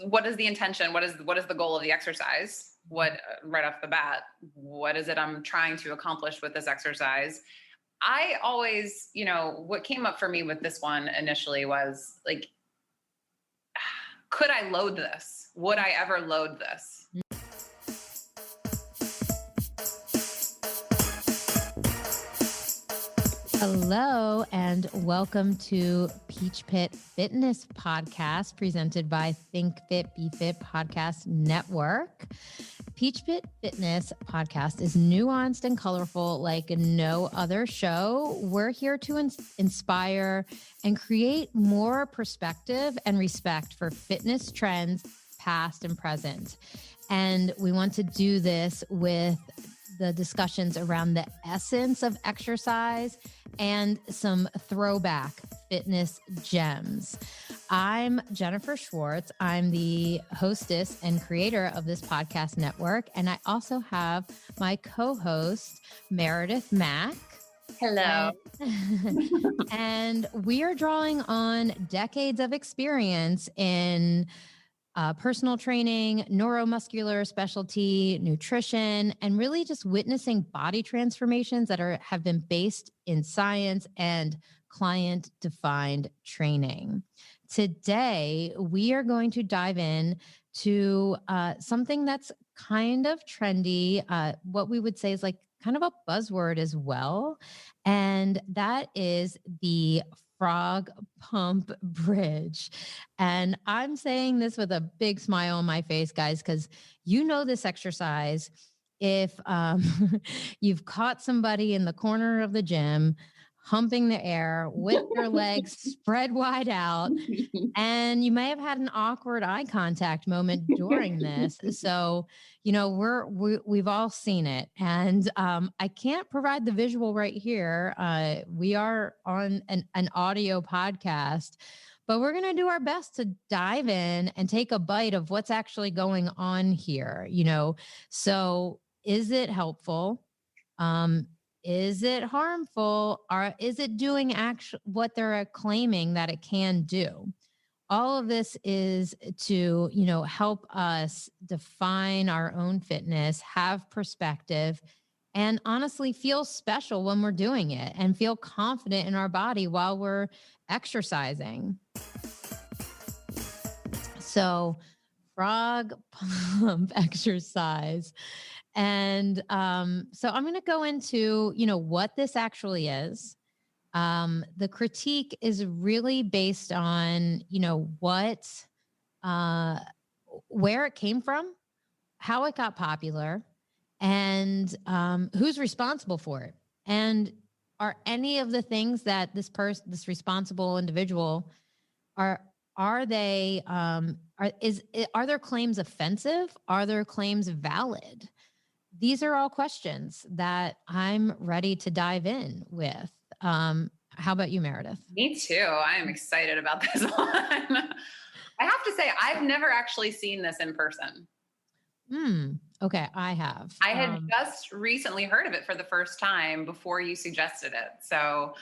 what is the intention? What is the goal of the exercise? Right off the bat, what is it I'm trying to accomplish with this exercise? I always, what came up for me with this one initially was like, could I load this? Would I ever load this? Hello, and welcome to Peach Pit Fitness Podcast, presented by Think Fit, Be Fit Podcast Network. Peach Pit Fitness Podcast is nuanced and colorful like no other show. We're here to inspire and create more perspective and respect for fitness trends, past and present. And we want to do this with the discussions around the essence of exercise and some throwback fitness gems. I'm Jennifer Schwartz. I'm the hostess and creator of this podcast network. And I also have my co-host, Meredith Mack. Hello. And we are drawing on decades of experience in personal training, neuromuscular specialty, nutrition, and really just witnessing body transformations that have been based in science and client-defined training. Today, we are going to dive in to something that's kind of trendy, what we would say is like kind of a buzzword as well, and that is the frog pump bridge. And I'm saying this with a big smile on my face, guys, because you know this exercise. If you've caught somebody in the corner of the gym humping the air with their legs spread wide out, and you may have had an awkward eye contact moment during this. So, we've all seen it. And I can't provide the visual right here. We are on an audio podcast, but we're going to do our best to dive in and take a bite of what's actually going on here. So is it helpful? Is it harmful? Or is it doing what they're claiming that it can do? All of this is to, help us define our own fitness, have perspective, and honestly feel special when we're doing it and feel confident in our body while we're exercising. So, frog pump exercise. And so I'm going to go into, what this actually is. The critique is really based on, where it came from, how it got popular, and who's responsible for it. And are any of the things that this responsible individual are their claims offensive? Are their claims valid? These are all questions that I'm ready to dive in with. How about you, Meredith? Me too. I am excited about this one. I have to say, I've never actually seen this in person. Okay, I have. I had just recently heard of it for the first time before you suggested it. So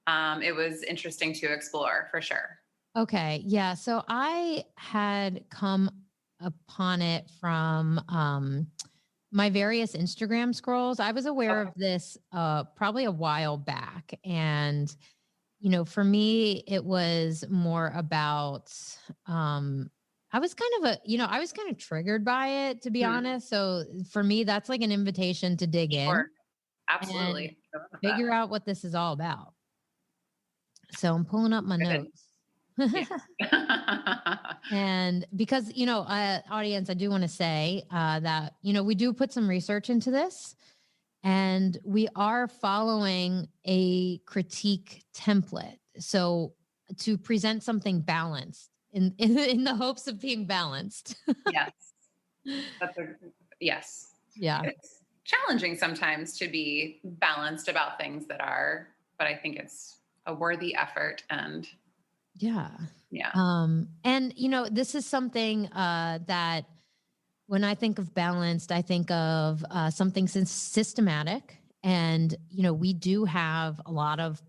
it was interesting to explore for sure. Okay, yeah. So I had come upon it from my various Instagram scrolls. I was aware of this probably a while back. And, for me, it was more about, I was kind of triggered by it, to be honest. So for me, that's like an invitation to dig in. Absolutely. And figure out what this is all about. So I'm pulling up my notes. And because, audience, I do want to say that, we do put some research into this, and we are following a critique template. So to present something balanced in the hopes of being balanced. Yes. Yes. Yeah. It's challenging sometimes to be balanced about things but I think it's a worthy effort. And yeah. And this is something that when I think of balanced, I think of something systematic. And, we do have a lot of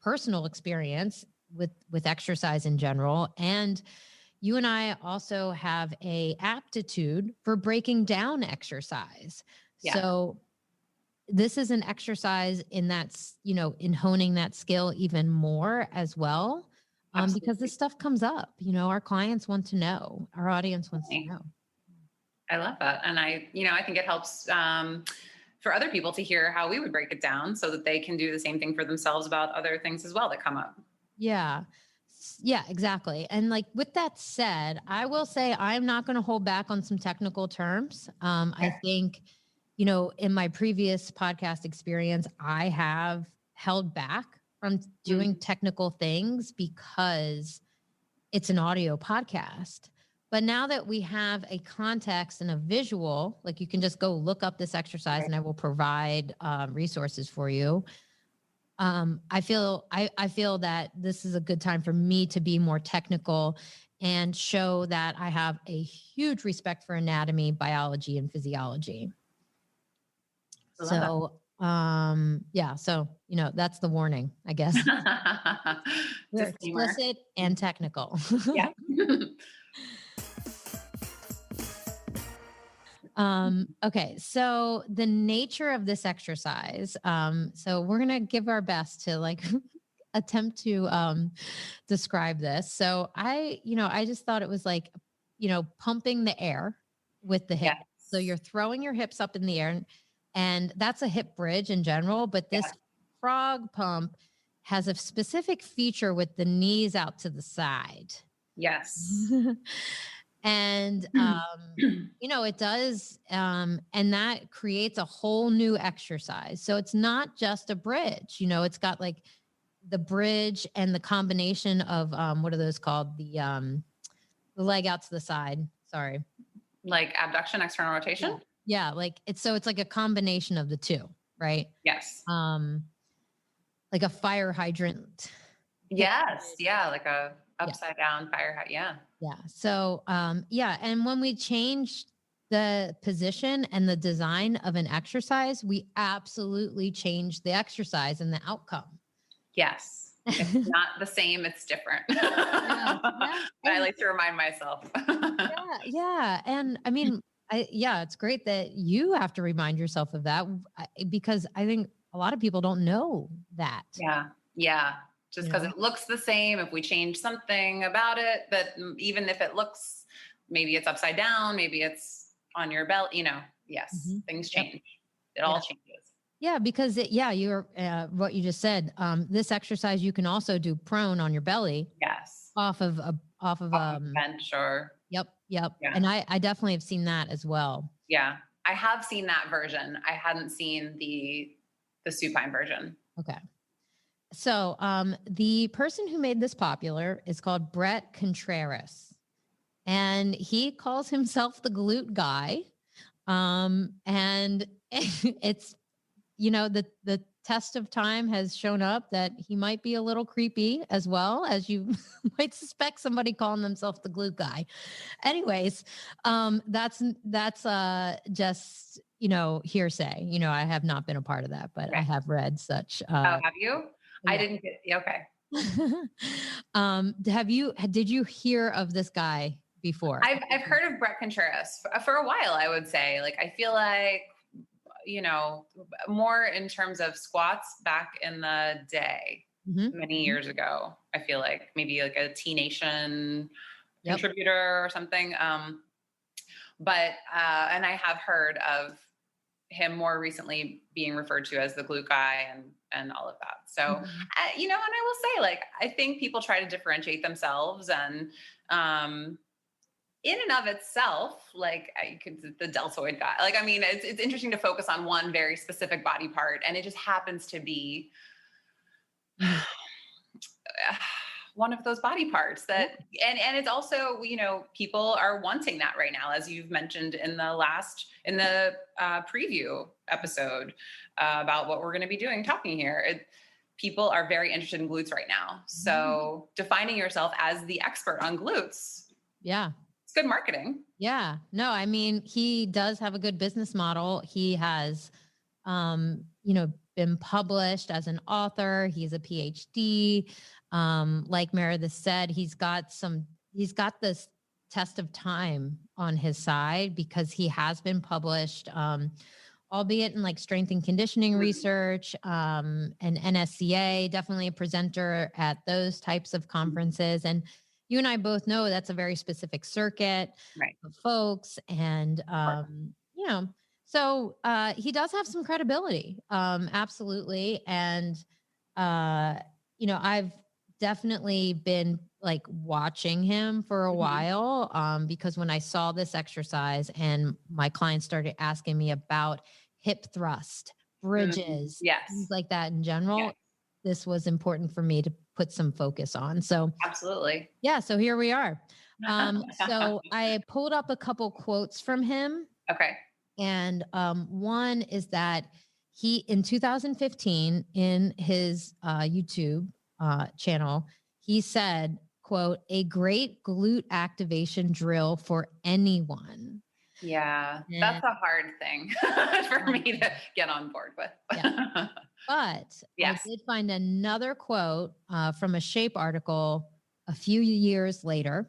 personal experience with exercise in general. And, you and I also have a aptitude for breaking down exercise. Yeah. So this is an exercise in in honing that skill even more as well. Because this stuff comes up, our clients want to know, our audience wants to know. I love that. And I think it helps for other people to hear how we would break it down so that they can do the same thing for themselves about other things as well that come up. Yeah. Yeah, exactly. And like with that said, I will say I'm not going to hold back on some technical terms. I think, in my previous podcast experience, I have held back from doing technical things because it's an audio podcast. But now that we have a context and a visual, like you can just go look up this exercise and I will provide resources for you. I feel that this is a good time for me to be more technical and show that I have a huge respect for anatomy, biology, and physiology. So, that's the warning, I guess. We're explicit and technical. Yeah. Okay. So the nature of this exercise. So we're going to give our best to attempt to describe this. So I just thought it was like, pumping the air with the hip. Yes. So you're throwing your hips up in the air and that's a hip bridge in general, but this frog pump has a specific feature with the knees out to the side. Yes. And, it does. And that creates a whole new exercise. So it's not just a bridge, it's got like the bridge and the combination of, what are those called? The leg out to the side. Sorry. Like abduction, external rotation. Yeah. Like it's like a combination of the two, right? Yes. Like a fire hydrant. Yes. Yeah. Like a upside down fire hydrant. Yeah. Yeah. So, and when we change the position and the design of an exercise, we absolutely change the exercise and the outcome. Yes. It's not the same. It's different. But I like to remind myself. Yeah. And I mean, it's great that you have to remind yourself of that because I think a lot of people don't know that. Yeah. Yeah. Just because it looks the same, if we change something about it, that even if it looks, maybe it's upside down, maybe it's on your belt, yes, things change. It all changes. Yeah, because you're what you just said. This exercise you can also do prone on your belly. Yes. Off of bench or. Yep. Yeah. And I definitely have seen that as well. Yeah, I have seen that version. I hadn't seen the supine version. Okay. So the person who made this popular is called Brett Contreras, and he calls himself the glute guy. And it's, the test of time has shown up that he might be a little creepy as well, as you might suspect somebody calling themselves the glute guy. Anyways, that's just, hearsay. I have not been a part of that, but I have read such. Have you? Yeah. I didn't get okay. Did you hear of this guy before? I've heard of Brett Contreras for a while, I would say. Like, I feel like, more in terms of squats back in the day, many years ago, I feel like maybe like a T-Nation contributor or something. But and I have heard of him more recently being referred to as the glute guy and all of that. So, and I will say, like, I think people try to differentiate themselves and, in and of itself, like the deltoid guy, like, I mean, it's interesting to focus on one very specific body part, and it just happens to be one of those body parts that, and it's also, people are wanting that right now, as you've mentioned in the preview episode about what we're going to be talking here. People are very interested in glutes right now. So defining yourself as the expert on glutes. Yeah. It's good marketing. Yeah. No, I mean, he does have a good business model. He has, been published as an author. He's a PhD. Like Meredith said, he's got this test of time on his side because he has been published, albeit in like strength and conditioning research, and NSCA, definitely a presenter at those types of conferences. And you and I both know that's a very specific circuit Right. of folks. And, so he does have some credibility. Absolutely. And, I've definitely been like watching him for a while, because when I saw this exercise and my clients started asking me about hip thrust, bridges, Yes. things like that in general, this was important for me to put some focus on. So absolutely. Yeah. So here we are. So I pulled up a couple quotes from him. Okay. And one is that he, in 2015, in his YouTube channel, he said, quote, "A great glute activation drill for anyone." Yeah, And that's a hard thing for me to get on board with. Yeah. But Yes. I did find another quote from a Shape article a few years later.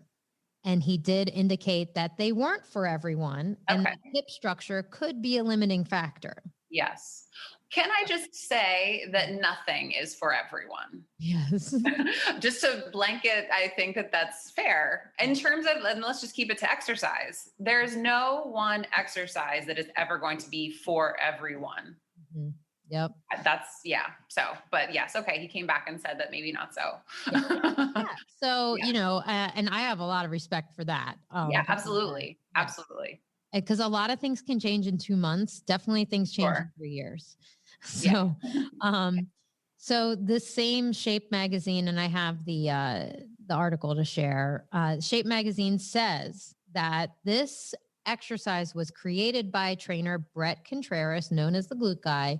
And he did indicate that they weren't for everyone and that hip structure could be a limiting factor. Yes. Can I just say that nothing is for everyone? Yes. Just to blanket, I think that that's fair. In terms of, and let's just keep it to exercise. There's no one exercise that is ever going to be for everyone. Mm-hmm. Yep. That's, yeah. So, but yes. Okay. He came back and said that maybe not so. Yeah. So, and I have a lot of respect for that. Yeah, absolutely. Yeah. Absolutely. Because a lot of things can change in 2 months. Definitely things change in 3 years. So, so this same Shape magazine, and I have the article to share. Shape magazine says that this exercise was created by trainer Brett Contreras, known as the glute guy.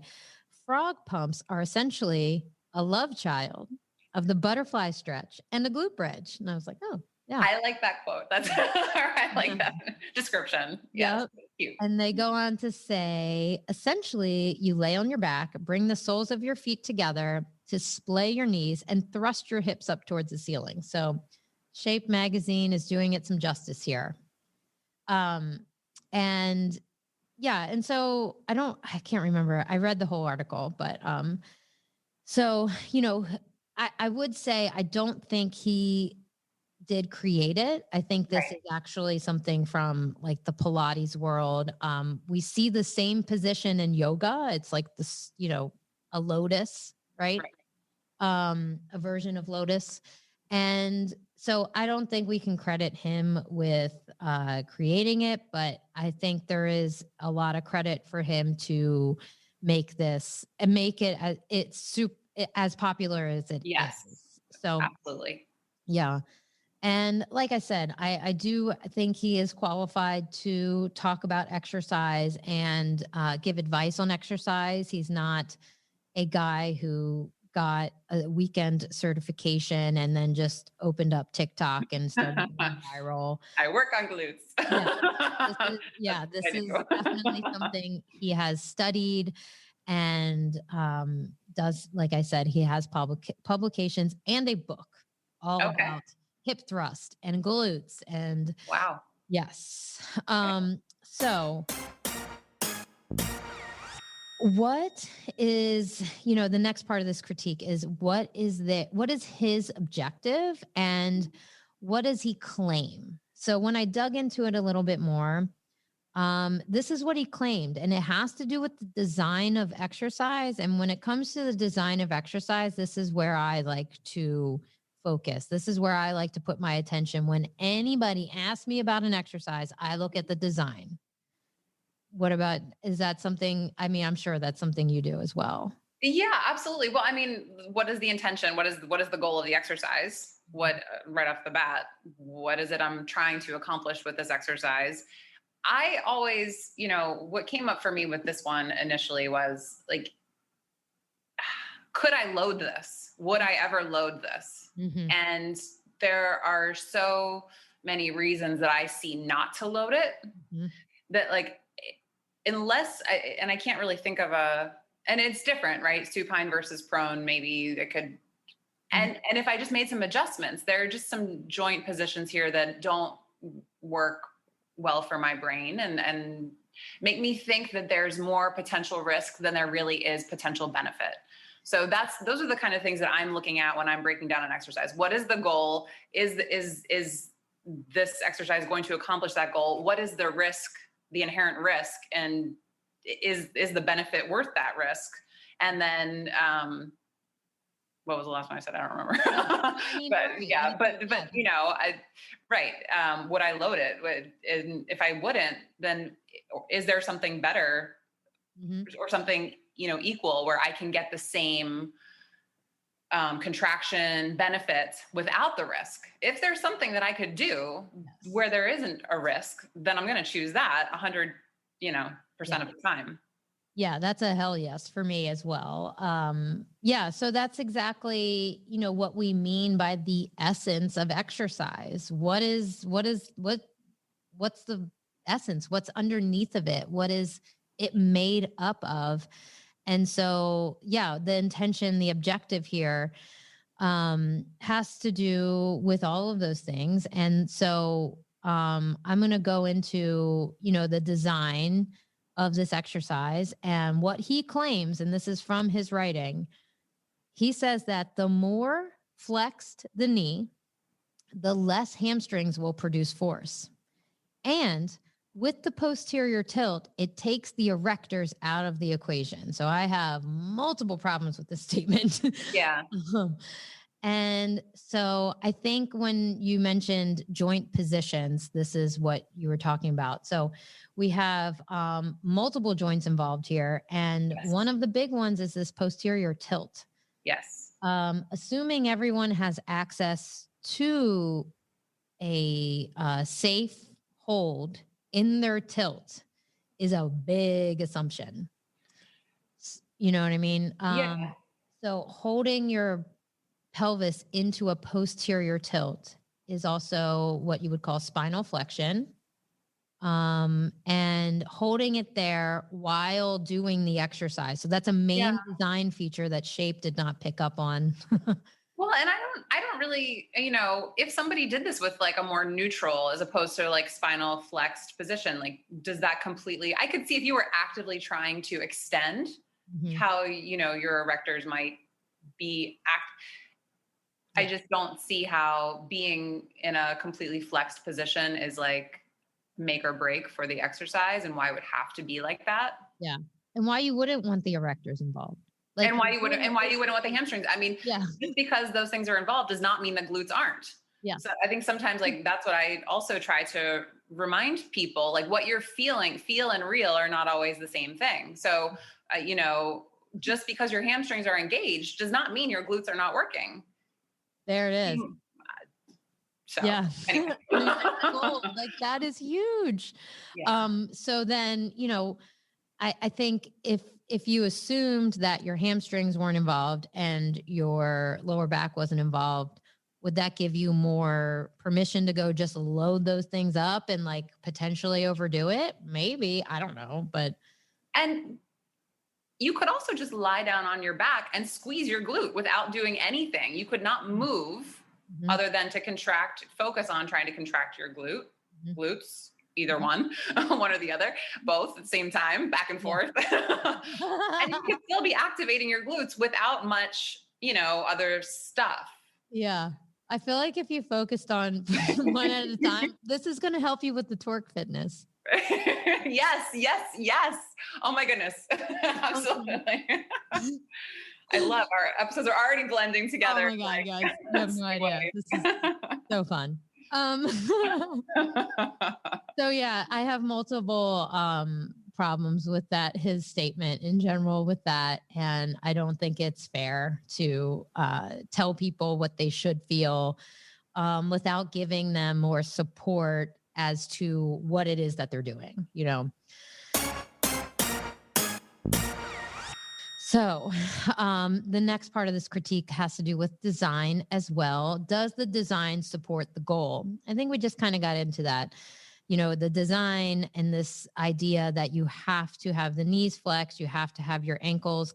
Frog pumps are essentially a love child of the butterfly stretch and the glute bridge. And I was like, oh, yeah. I like that quote. That's I like that description. Yeah. Cute. And they go on to say, essentially, you lay on your back, bring the soles of your feet together to splay your knees and thrust your hips up towards the ceiling. So Shape magazine is doing it some justice here. And yeah, and so I can't remember. I read the whole article, but so, I would say I don't think he did create it. I think this is actually something from like the Pilates world. We see the same position in yoga. It's like this, a lotus, right? A version of lotus. And so I don't think we can credit him with creating it, but I think there is a lot of credit for him to make this and make it as popular as it is. So absolutely. Yeah. And like I said, I do think he is qualified to talk about exercise and give advice on exercise. He's not a guy who got a weekend certification and then just opened up TikTok and started going viral. I work on glutes. This is definitely something he has studied and does, like I said, he has publications and a book all about hip thrust and glutes and wow. Yes. So what is, the next part of this critique is what is his objective and what does he claim? So when I dug into it a little bit more, this is what he claimed, and it has to do with the design of exercise. And when it comes to the design of exercise, this is where I like to focus. This is where I like to put my attention. When anybody asks me about an exercise, I look at the design. Is that something, I'm sure that's something you do as well. Yeah, absolutely. Well, what is the intention? What is the goal of the exercise? What, right off the bat, what is it I'm trying to accomplish with this exercise? I always, what came up for me with this one initially was like, could I load this? Would I ever load this? Mm-hmm. And there are so many reasons that I see not to load it that like, and I can't really think of and it's different, right? Supine versus prone, maybe it could, and if I just made some adjustments, there are just some joint positions here that don't work well for my brain and make me think that there's more potential risk than there really is potential benefit. So those are the kind of things that I'm looking at when I'm breaking down an exercise. What is the goal? Is this exercise going to accomplish that goal? What is the risk, the inherent risk? And is the benefit worth that risk? And then, what was the last one I said? I don't remember. But would I load it? If I wouldn't, then is there something better or something, equal where I can get the same contraction benefits without the risk? If there's something that I could do where there isn't a risk, then I'm going to choose that 100%, of the time. Yeah, that's a hell yes for me as well. So that's exactly, what we mean by the essence of exercise. What's the essence? What's underneath of it? What is it made up of? And so, the intention, the objective here has to do with all of those things. And so I'm going to go into, the design of this exercise and what he claims, and this is from his writing. He says that the more flexed the knee, the less hamstrings will produce force. And with the posterior tilt, it takes the erectors out of the equation. So I have multiple problems with this statement. Yeah. And so I think when you mentioned joint positions, this is what you were talking about. So we have multiple joints involved here. And one of the big ones is this posterior tilt. Yes. Assuming everyone has access to a safe hold in their tilt is a big assumption. You know what I mean? So holding your pelvis into a posterior tilt is also what you would call spinal flexion. And holding it there while doing the exercise. So that's a main design feature that Shape did not pick up on. Well, and I don't really, if somebody did this with like a more neutral as opposed to like spinal flexed position, like, does that completely, I could see if you were actively trying to extend how, your erectors might be I just don't see how being in a completely flexed position is like make or break for the exercise and why it would have to be like that. Yeah. And why you wouldn't want the erectors involved. Like, and why you wouldn't want the hamstrings. I mean, just because those things are involved does not mean the glutes aren't. Yeah. So I think sometimes like that's what I also try to remind people, like what you're feel and real are not always the same thing. So, just because your hamstrings are engaged does not mean your glutes are not working. There it is. So, anyway. Like that is huge. Yeah. So then, I think if you assumed that your hamstrings weren't involved and your lower back wasn't involved, would that give you more permission to go just load those things up and like potentially overdo it? Maybe, I don't know, and you could also just lie down on your back and squeeze your glute without doing anything. You could not move other than to focus on trying to contract your glutes, either one or the other, both at the same time, back and forth. And you can still be activating your glutes without much, other stuff. Yeah. I feel like if you focused on one at a time, this is going to help you with the torque fitness. Yes. Oh my goodness. Absolutely. I love our episodes are already blending together. Oh my God, guys. You have no idea. This is so fun. So yeah, I have multiple problems with his statement in general with that. And I don't think it's fair to tell people what they should feel without giving them more support as to what it is that they're doing, So the next part of this critique has to do with design as well. Does the design support the goal? I think we just kind of got into that. The design and this idea that you have to have the knees flexed, you have to have your ankles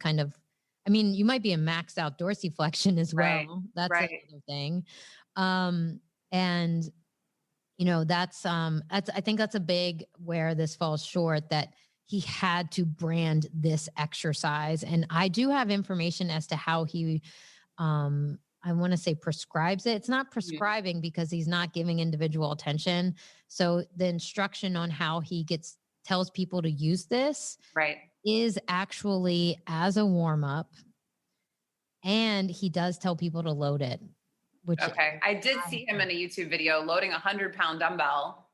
you might be a maxed out dorsiflexion as well. That's another thing. And, I think that's a big where this falls short, that he had to brand this exercise. And I do have information as to how he, I want to say prescribes it. It's not prescribing because he's not giving individual attention. So the instruction on how he tells people to use this Right. is actually as a warm up. And he does tell people to load it, which okay. I did see him in a YouTube video loading 100-pound dumbbell,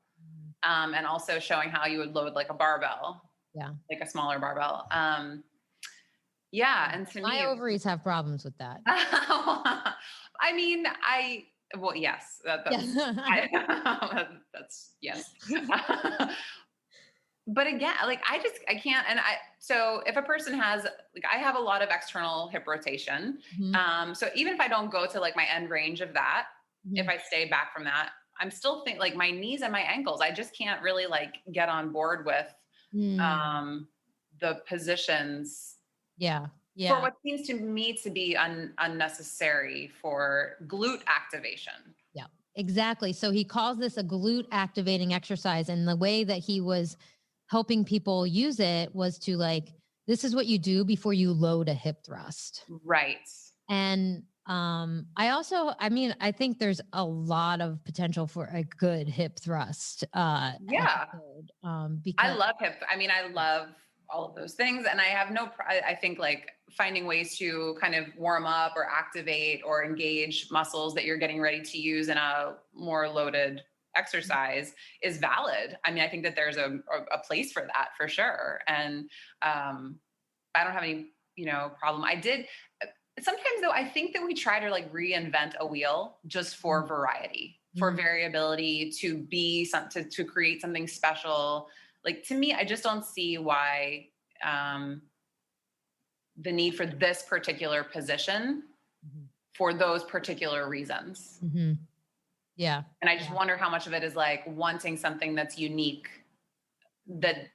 and also showing how you would load like a barbell. Yeah. Like a smaller barbell. Yeah. And to my me, ovaries have problems with that. I mean, well, yes, that's yes. But again, like I can't. And so if a person has, like, I have a lot of external hip rotation. So even if I don't go to like my end range of that, if I stay back from that, I'm still like my knees and my ankles, I just can't really like get on board with, the positions. Yeah. For what seems to me to be unnecessary for glute activation. Yeah, exactly. So he calls this a glute activating exercise. And the way that he was helping people use it was to like, this is what you do before you load a hip thrust. Right. And I think there's a lot of potential for a good hip thrust. Episode, because I love hip. I mean, I love all of those things. And I have I think like finding ways to kind of warm up or activate or engage muscles that you're getting ready to use in a more loaded exercise is valid. I mean, I think that there's a place for that for sure. And I don't have any, problem. Sometimes though, I think that we try to like reinvent a wheel just for variety, for variability, to create something special. Like, to me, I just don't see why the need for this particular position for those particular reasons. Yeah. And I just wonder how much of it is like wanting something that's unique that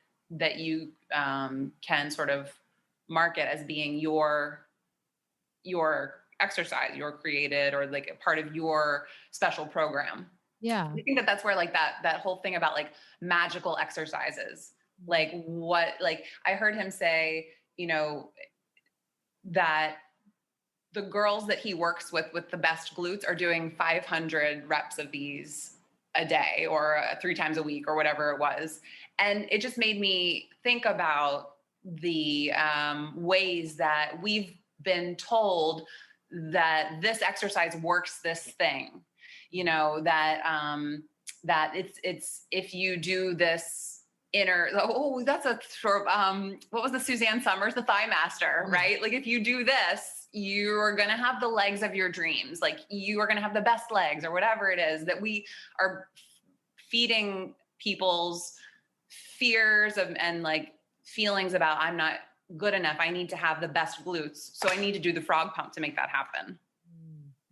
you can sort of market as being your exercise, your created, or like a part of your special program. Yeah. I think that that's where like that whole thing about like magical exercises, like I heard him say, that the girls that he works with the best glutes are doing 500 reps of these a day or 3 times a week or whatever it was. And it just made me think about the ways that we've been told that this exercise works this thing, that it's if you do this that's a sort of what was the Suzanne Summers, the Thigh Master, right? Like if you do this, you're going to have the legs of your dreams. Like you are going to have the best legs, or whatever it is, that we are feeding people's fears and like feelings about, I'm not good enough, I need to have the best glutes, so I need to do the frog pump to make that happen.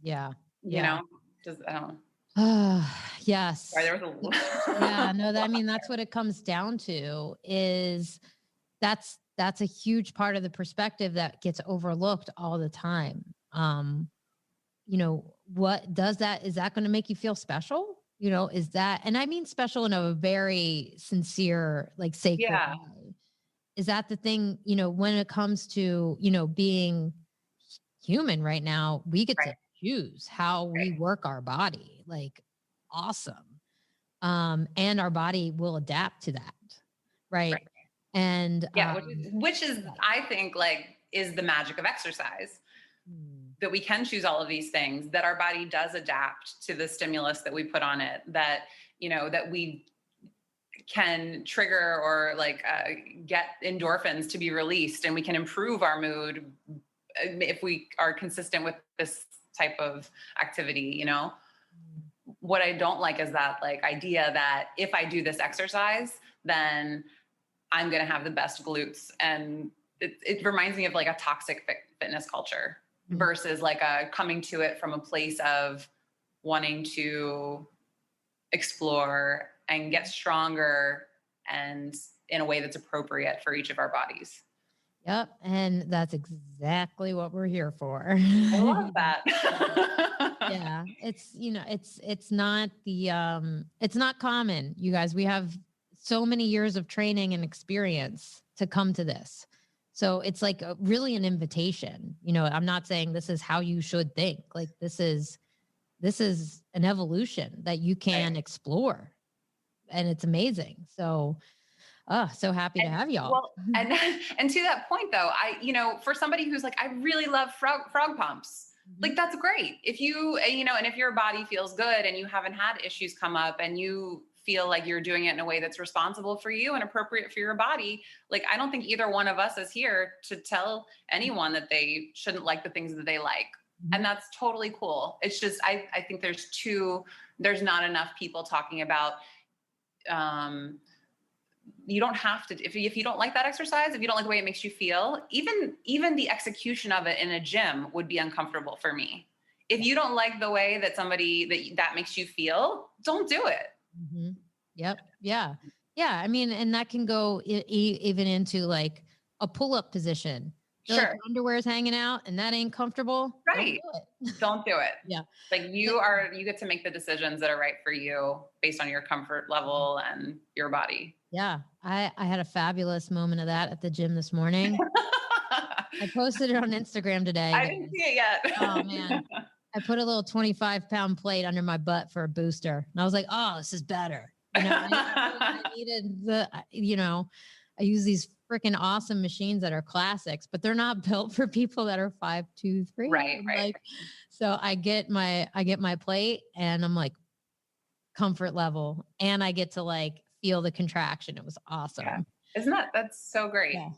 Yeah. I don't yes. Sorry, there was yeah, no, that's what it comes down to, is that's a huge part of the perspective that gets overlooked all the time. What does that, is that going to make you feel special? Is that, and I mean special in a very sincere, like sacred way. Is that the thing, when it comes to, being human right now, we get to choose how we work our body. Like, awesome. And our body will adapt to that. Right. And which is I think like is the magic of exercise, that we can choose all of these things, that our body does adapt to the stimulus that we put on it, that that we can trigger or like get endorphins to be released, and we can improve our mood if we are consistent with this type of activity. What I don't like is that like idea that if I do this exercise, then I'm going to have the best glutes. And it reminds me of like a toxic fitness culture versus like a coming to it from a place of wanting to explore and get stronger and in a way that's appropriate for each of our bodies. Yep. And that's exactly what we're here for. I love that. Yeah. It's, it's not it's not common, you guys. We have so many years of training and experience to come to this. So it's like really an invitation. I'm not saying this is how you should think. Like this is an evolution that you can explore, and it's amazing. So, so happy to And have y'all. well, and and to that point though, for somebody who's like, I really love frog pumps, like that's great. If and if your body feels good and you haven't had issues come up and you feel like you're doing it in a way that's responsible for you and appropriate for your body, like I don't think either one of us is here to tell anyone that they shouldn't like the things that they like. And that's totally cool. It's just, I think there's not enough people talking about, you don't have to, if you don't like that exercise, if you don't like the way it makes you feel, even the execution of it in a gym would be uncomfortable for me. If you don't like the way that that makes you feel, don't do it. Mm-hmm. Yep. Yeah. Yeah. I mean, and that can go even into like a pull-up position. Sure. Like underwear is hanging out and that ain't comfortable. Right. Don't do it. Yeah. Like you get to make the decisions that are right for you based on your comfort level and your body. Yeah. I had a fabulous moment of that at the gym this morning. I posted it on Instagram today. I didn't see it yet. Oh man. I put a little 25-pound plate under my butt for a booster. And I was like, oh, this is better. I needed I use these freaking awesome machines that are classics, but they're not built for people that are 5'2", 3". Right. Like, so I get my plate and I'm like comfort level and I get to like feel the contraction. It was awesome. Yeah. That's so great. Yeah.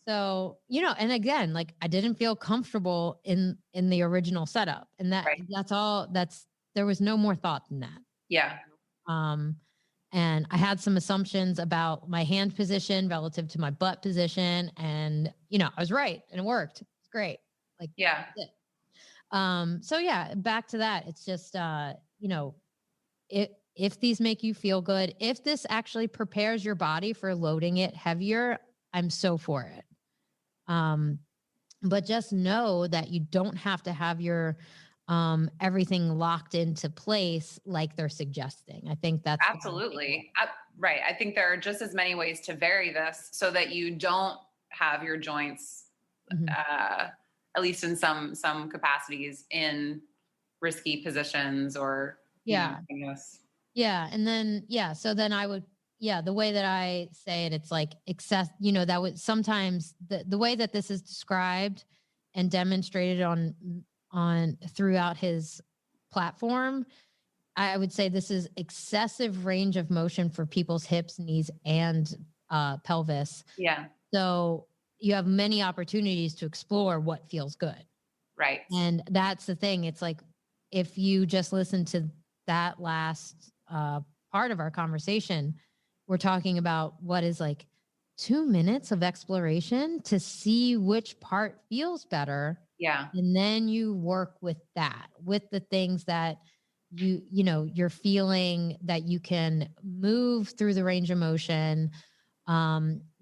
So, and again, like I didn't feel comfortable in the original setup, and there was no more thought than that. Yeah. And I had some assumptions about my hand position relative to my butt position, and, I was right and it worked. It's great. Like, yeah. So yeah, back to that. It's just, if these make you feel good, if this actually prepares your body for loading it heavier, I'm so for it. But just know that you don't have to have your everything locked into place like they're suggesting. I think that's absolutely right. I think there are just as many ways to vary this so that you don't have your joints, at least in some capacities, in risky positions or I guess. Yeah, and then so then I would. Yeah, the way that I say it, it's like excess, that would sometimes the way that this is described and demonstrated on throughout his platform, I would say this is excessive range of motion for people's hips, knees, and pelvis. Yeah. So you have many opportunities to explore what feels good. Right. And that's the thing. It's like, if you just listen to that last part of our conversation, we're talking about what is like 2 minutes of exploration to see which part feels better. Yeah. And then you work with that, with the things that you're feeling that you can move through the range of motion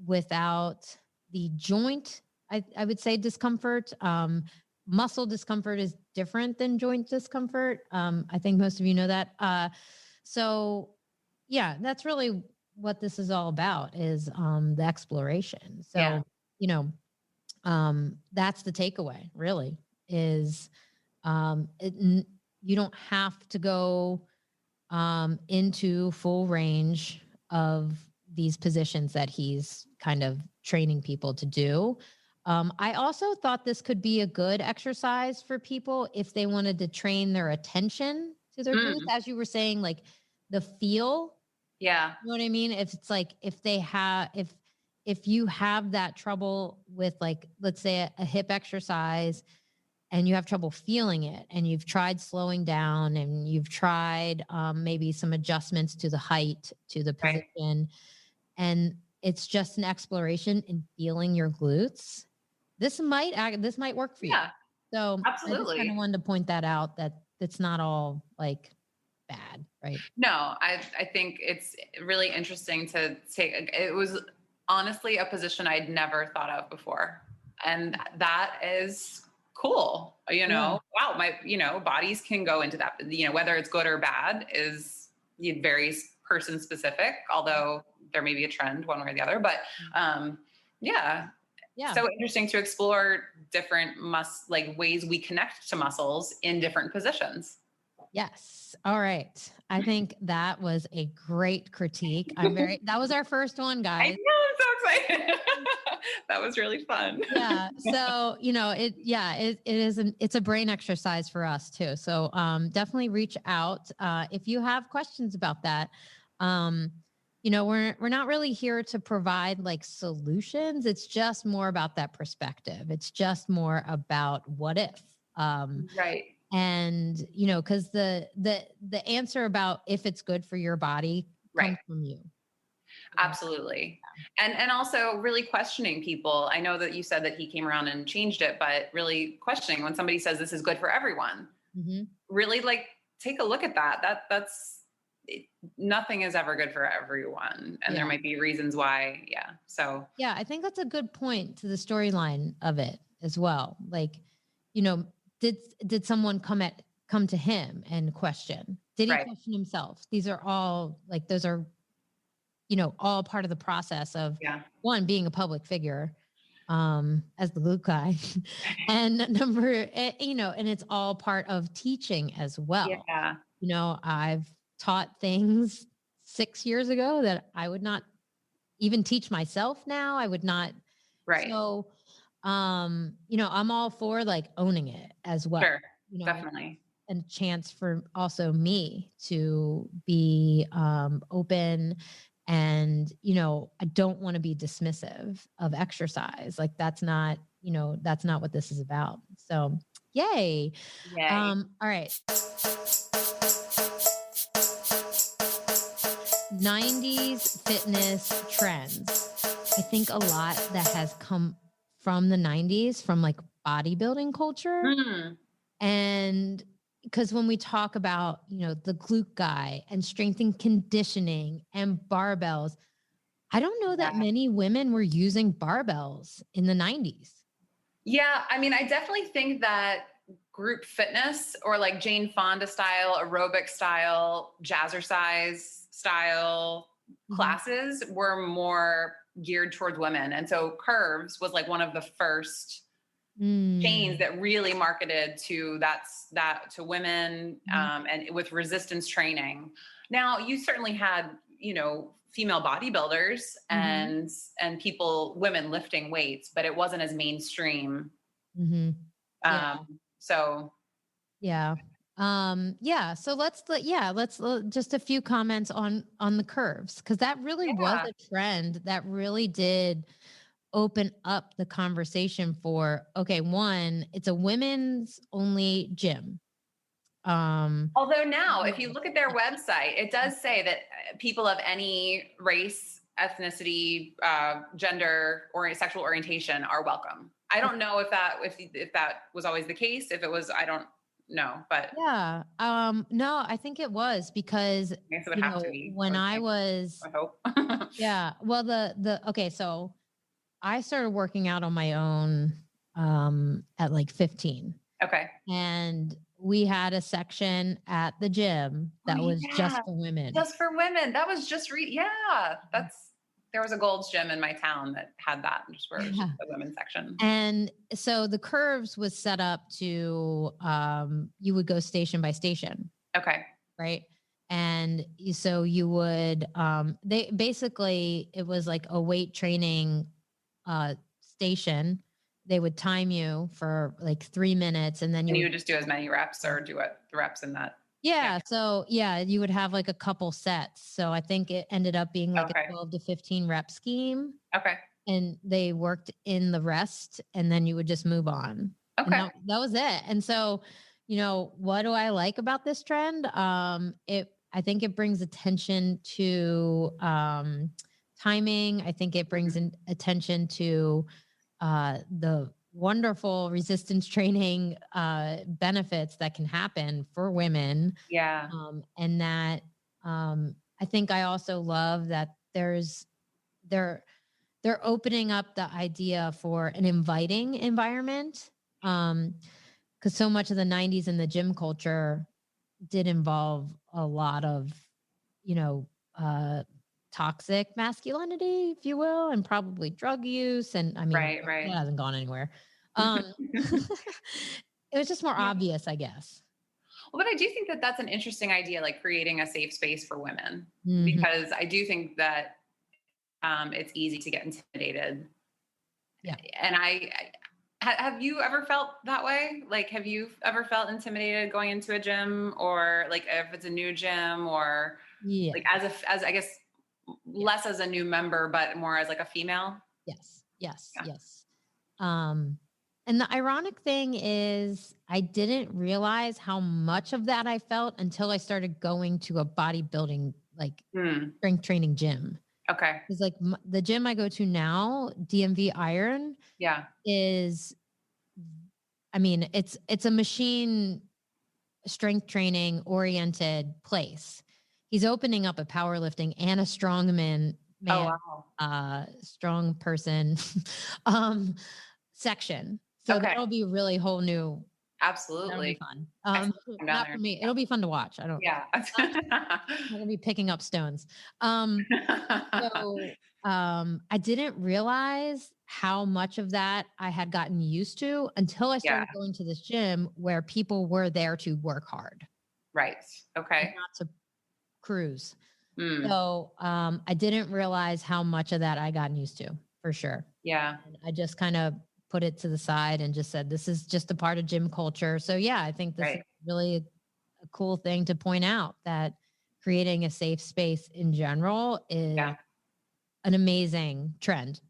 without the joint, I would say, discomfort. Muscle discomfort is different than joint discomfort. I think most of you know that. So yeah, that's really what this is all about, is the exploration. So, that's the takeaway really, is you don't have to go into full range of these positions that he's kind of training people to do. I also thought this could be a good exercise for people if they wanted to train their attention to their glutes, as you were saying, like the feel. Yeah. You know what I mean? If it's like, if you have that trouble with, like, let's say a hip exercise and you have trouble feeling it, and you've tried slowing down and you've tried maybe some adjustments to the height, to the position, and it's just an exploration in feeling your glutes, this might work for you. Yeah. So absolutely. I just kind of wanted to point that out, that it's not all like bad, right? No, I think it's really interesting to take. It was honestly a position I'd never thought of before. And that is cool. Yeah. Wow, my, bodies can go into that, whether it's good or bad is very person specific, although there may be a trend one way or the other, but yeah. Yeah. So interesting to explore different ways we connect to muscles in different positions. Yes. All right. I think that was a great critique. That was our first one, I guys. know, I'm so excited. That was really fun. Yeah. So, it's a brain exercise for us too. So, definitely reach out, if you have questions about that. We're not really here to provide like solutions. It's just more about that perspective. It's just more about what if, Right. and because the answer about if it's good for your body Right. comes from you. Absolutely. And also really questioning people. I know that you said that he came around and changed it, but really questioning when somebody says this is good for everyone. Really take a look at that. Nothing is ever good for everyone. And there might be reasons why. Yeah. So yeah, I think that's a good point to the storyline of it as well. Like, did someone come to him and question? Did he question himself? These are all those are, all part of the process of one, being a public figure, as the glute guy, and number, and it's all part of teaching as well. Yeah. I've taught things 6 years ago that I would not even teach myself now. I would not. Right. So, I'm all for owning it as well. Sure. Definitely. And a chance for also me to be open. And, I don't want to be dismissive of exercise. That's not what this is about. So yay. All right. 90s fitness trends. I think a lot that has come from the 90s, from bodybuilding culture. And because when we talk about, the glute guy and strength and conditioning and barbells, I don't know that many women were using barbells in the 90s. Yeah. I mean, I definitely think that group fitness or Jane Fonda style, aerobic style, jazzercise style classes were more geared towards women. And so Curves was one of the first chains that really marketed to to women, and with resistance training. Now you certainly had, female bodybuilders and women lifting weights, but it wasn't as mainstream. So yeah. So let's just a few comments on the curves, because that really was a trend that really did open up the conversation for, okay, one, it's a women's only gym. Although now, if you look at their website, it does say that people of any race, ethnicity, gender, or sexual orientation are welcome. I don't know if that was always the case. If it was, I don't know, but no, I think it was because it would have to be. When I was, I hope. Well, okay, so I started working out on my own at 15. Okay. And we had a section at the gym that was just for women. Just for women. That was just there was a Gold's Gym in my town that had that, just where it was just the women's section. And so the Curves was set up to, you would go station by station. Okay. Right. And so you would, it was a weight training station. They would time you for 3 minutes, and then you would just do as many reps or do the reps in that. Yeah. So you would have a couple sets. So I think it ended up being a 12 to 15 rep scheme. Okay. And they worked in the rest, and then you would just move on. Okay. And that was it. And so, what do I like about this trend? I think it brings attention to timing. I think it brings attention to the wonderful resistance training benefits that can happen for women. Yeah. And that I think I also love that there they're opening up the idea for an inviting environment. Because so much of the 90s and the gym culture did involve a lot of, you know, toxic masculinity, if you will, and probably drug use. And I mean, Right. it hasn't gone anywhere. It was just more obvious, I guess. Well, but I do think that that's an interesting idea, like creating a safe space for women, Mhm. because I do think that it's easy to get intimidated. Yeah. And have you ever felt that way? Like, have you ever felt intimidated going into a gym, or like if it's a new gym, or Yeah. like as I guess less as a new member, but more as like a female? Yes. Yeah. And the ironic thing is I didn't realize how much of that I felt until I started going to a bodybuilding, like strength training gym. Okay. It's like the gym I go to now, DMV Iron, Yeah. is, I mean, it's a machine strength training oriented place. He's opening up a powerlifting and a strongman Oh, wow. strong person section. So Okay. that'll be really whole new. That'll be Absolutely. fun. I still come down Not there. for me. It'll be fun to watch. I don't. Yeah. I'm gonna be picking up stones. So I didn't realize how much of that I had gotten used to until I started going to this gym where people were there to work hard. Right. Okay. Not to cruise. So I didn't realize how much of that I gotten used to, for sure. Yeah. And I just kind of put it to the side and just said, this is just a part of gym culture. So yeah, I think this is really a cool thing to point out, that creating a safe space in general is an amazing trend.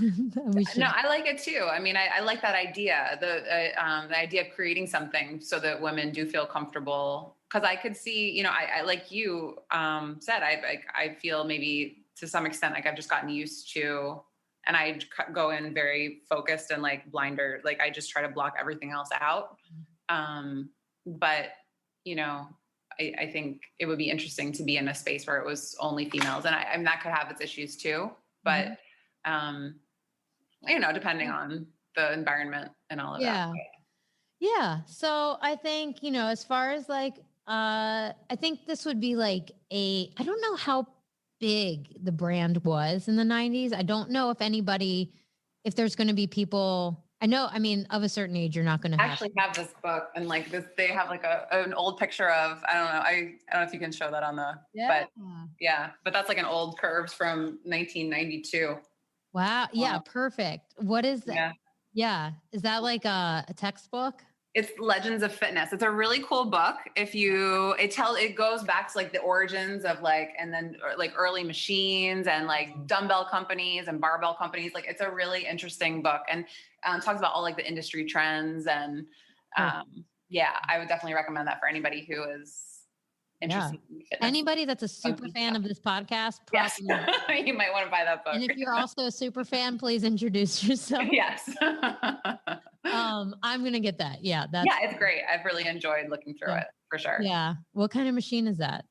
No, I like it too. I mean, I like that idea, the idea of creating something so that women do feel comfortable. Because I could see, you know, I like you said, I feel maybe to some extent like I've just gotten used to, and I go in very focused and like blinder, like I just try to block everything else out. But you know, I think it would be interesting to be in a space where it was only females, and I mean that could have its issues too. But you know, depending on the environment and all of that. Yeah. So I think, you know, as far as like, I think this would be like I don't know how big the brand was in the 90s. I don't know if there's going to be people, I know, I mean, of a certain age, you're not going to actually have this book, and like this, they have like an old picture of, I don't know if you can show that on the, but that's like an old curves from 1992. Wow. Yeah. Perfect. What is that? Yeah. Is that like a textbook? It's Legends of Fitness. It's a really cool book. It goes back to like the origins of like, and then like early machines and like dumbbell companies and barbell companies. Like it's a really interesting book, and talks about all like the industry trends. And I would definitely recommend that for anybody who is interested in fitness. Anybody that's a super fan of this podcast, you might want to buy that book. And if you're also a super fan, please introduce yourself. Yes. I'm gonna get that. Yeah, it's great. I've really enjoyed looking through it, for sure. Yeah. What kind of machine is that?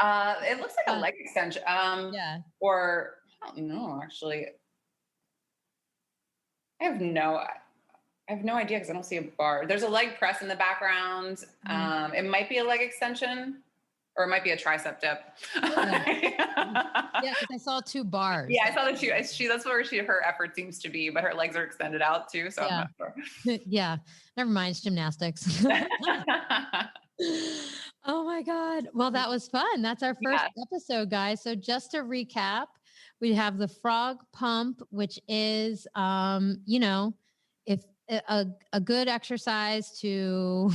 It looks like a leg extension. Or I don't know, actually. I have no idea because I don't see a bar. There's a leg press in the background. It might be a leg extension, or it might be a tricep dip. Because I saw 2 bars. Yeah, I saw the 2. That's where her effort seems to be, but her legs are extended out too. So I'm not sure. Yeah. Never mind, it's gymnastics. Oh my God. Well, that was fun. That's our first episode, guys. So just to recap, we have the frog pump, which is, you know, if a good exercise to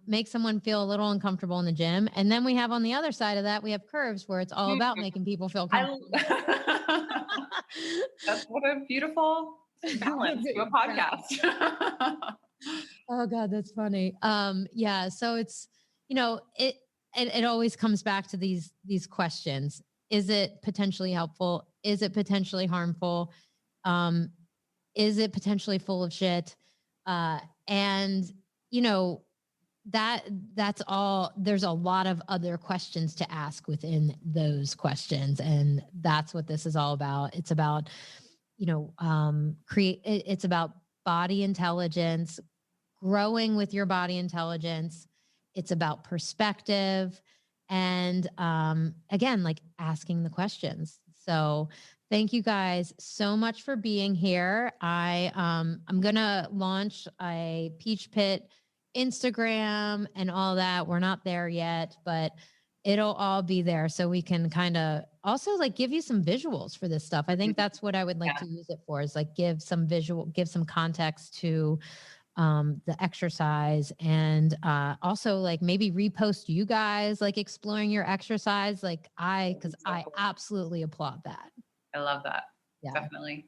make someone feel a little uncomfortable in the gym. And then we have on the other side of that, we have curves, where it's all about making people feel comfortable. That's what a beautiful balance to a podcast. Oh God, that's funny. So it's, you know, it always comes back to these questions. Is it potentially helpful? Is it potentially harmful? Is it potentially full of shit? And, you know, that's all. There's a lot of other questions to ask within those questions. And that's what this is all about. It's about, it's about body intelligence, growing with your body intelligence. It's about perspective. And again, like asking the questions. So thank you guys so much for being here. I'm gonna launch a Peach Pit Instagram and all that. We're not there yet, but it'll all be there so we can kind of also like give you some visuals for this stuff. I think that's what I would like to use it for, is like give some context to the exercise, and also like maybe repost you guys like exploring your exercise. Like because I absolutely applaud that. I love that. Yeah. Definitely.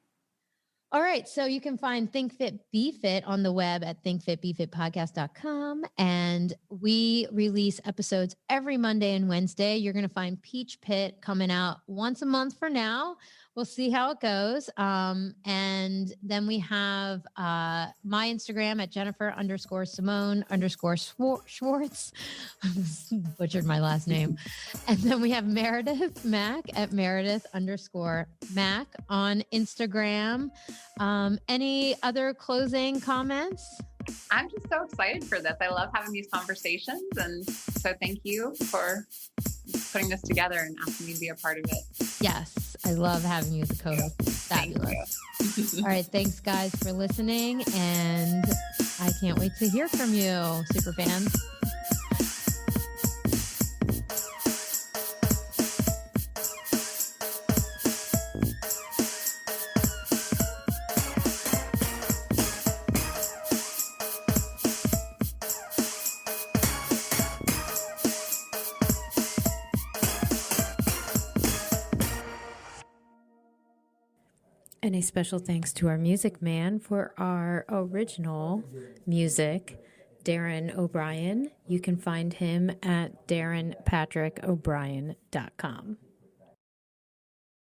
All right. So you can find Think Fit Be Fit on the web at thinkfitbefitpodcast.com. And we release episodes every Monday and Wednesday. You're going to find Peach Pit coming out once a month for now. We'll see how it goes. And then we have my Instagram at Jennifer_Simone_Schwartz. Butchered my last name. And then we have Meredith Mac at Meredith_Mac on Instagram. Any other closing comments? I'm just so excited for this. I love having these conversations. And so thank you for putting this together and asking me to be a part of it. Yes, I love having you as a co-host. Fabulous. All right. Thanks, guys, for listening. And I can't wait to hear from you, super fans. And a special thanks to our music man for our original music, Darren O'Brien. You can find him at darrenpatrickobrien.com.